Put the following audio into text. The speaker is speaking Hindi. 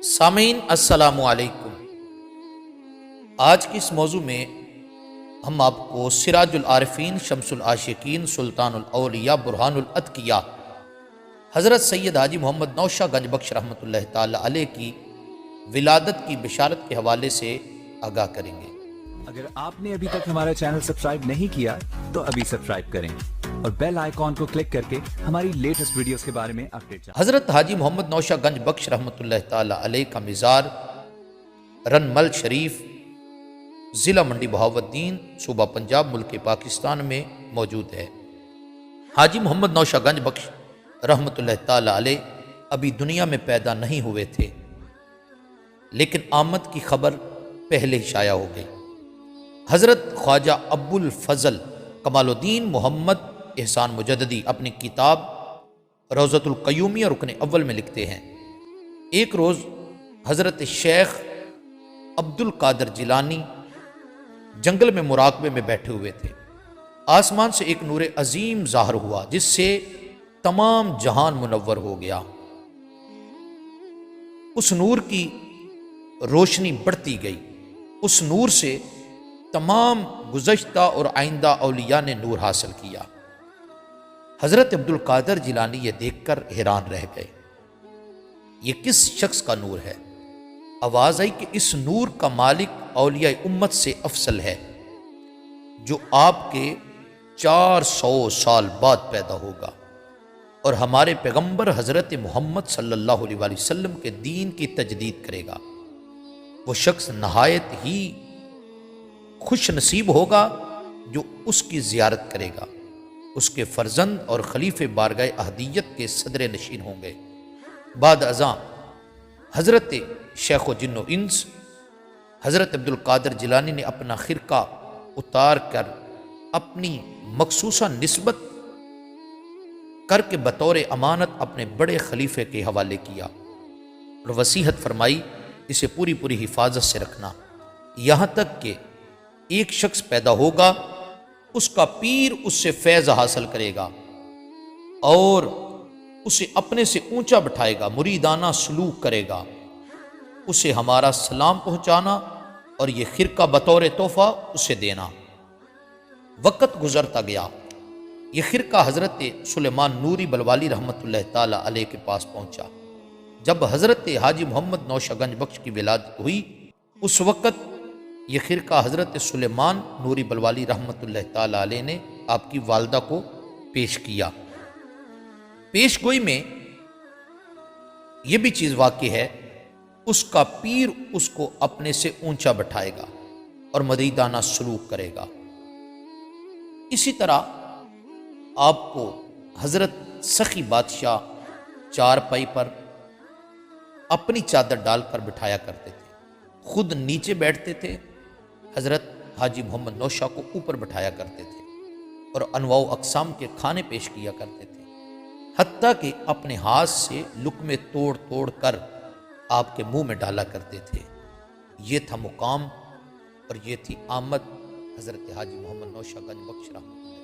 सामीन अस्सलामु अलैकुम। आज की इस मौजू में हम आपको सिराजुल आरिफीन शम्सुल आशिकीन सुल्तानुल औलिया बुरहानुल अत्किया हज़रत सैयद हाजी मोहम्मद नौशाह गंजबख्श रहमतुल्लाह ताला अलैह की विलादत की बिशारत के हवाले से आगाह करेंगे। अगर आपने अभी तक हमारा चैनल सब्सक्राइब नहीं किया तो अभी सब्सक्राइब करें और बेल आइकॉन को क्लिक करके हमारी लेटेस्ट वीडियोस के बारे में अपडेट जानें। हज़रत हाजी मोहम्मद नौशाह गंजबख्श रहमतुल्लाह ताला अलैह का मिज़ार रनमल शरीफ, ज़िला मंडी बहावुद्दीन, सूबा पंजाब, मुल्क पाकिस्तान में मौजूद है। हाजी मोहम्मद नौशाह गंजबख्श रहमतुल्लाह ताला अलैह अभी दुनिया में पैदा नहीं हुए थे, लेकिन आमद की खबर पहले ही शाया हो गई। हज़रत ख्वाजा अब्बुल फजल कमालुद्दीन मोहम्मद एहसान मुजद्ददी अपनी किताब रौज़तुल क़य्यूमिया रुकन अव्वल में लिखते हैं, एक रोज़ हज़रत शेख अब्दुल कादर जिलानी जंगल में मुराकबे में बैठे हुए थे। आसमान से एक नूर अजीम ज़ाहिर हुआ जिससे तमाम जहान मुनव्वर हो गया। उस नूर की रोशनी बढ़ती गई। उस नूर से तमाम गुज़श्ता और आइंदा औलिया ने नूर हासिल किया। हज़रत अब्दुल कादर जिलानी ये देखकर हैरान रह गए, ये किस शख्स का नूर है। आवाज़ आई कि इस नूर का मालिक औलिया उम्मत से अफसल है, जो आपके 400 साल बाद पैदा होगा और हमारे पैगंबर हज़रत मोहम्मद सल्लल्लाहु अलैहि वसल्लम के दीन की तजदीद करेगा। वो शख्स नहायत ही खुश नसीब होगा जो उसकी ज़ियारत करेगा। उसके फ़र्जंद और खलीफे बारगाह अहदियत के सदर नशीन होंगे। बाद अज़ां हज़रत शेख व जिन्नो इंस हज़रत अब्दुल कादर जिलानी ने अपना खिरका उतार कर अपनी मखसूसा निस्बत करके बतौर अमानत अपने बड़े खलीफे के हवाले किया और वसीहत फरमाई, इसे पूरी पूरी हिफाजत से रखना, यहाँ तक कि एक शख्स पैदा होगा, उसका पीर उससे फैज़ हासिल करेगा और उसे अपने से ऊंचा बिठाएगा, मुरीदाना सलूक करेगा। उसे हमारा सलाम पहुंचाना और ये खिरका बतौर तोहफा उसे देना। वक़्त गुजरता गया। ये खिरका हज़रत सुलेमान नूरी बलवाली रहमतुल्लाह ताला अलैह के पास पहुंचा। जब हज़रत हाजी मोहम्मद नौशाह गंजबख्श की विलादत हुई, उस वक़्त ये खिरका हज़रत सुलेमान नूरी बलवाली रहमतुल्लाह ताला अलैह ने आपकी वालदा को पेश किया। पेशगोई में यह भी चीज़ वाक़ई है, उसका पीर उसको अपने से ऊंचा बैठाएगा और मदीदाना सलूक करेगा। इसी तरह आपको हज़रत सखी बादशाह चारपाई पर अपनी चादर डालकर बिठाया करते थे, खुद नीचे बैठते थे, हज़रत हाजी मोहम्मद नौशाह को ऊपर बिठाया करते थे और अनवाउ अक़साम के खाने पेश किया करते थे, हत्ता कि अपने हाथ से लुक़मे तोड़ तोड़ कर आपके मुंह में डाला करते थे। ये था मुकाम और ये थी आमद हज़रत हाजी मोहम्मद नौशाह गंजबख्श रहमतुल्लाह।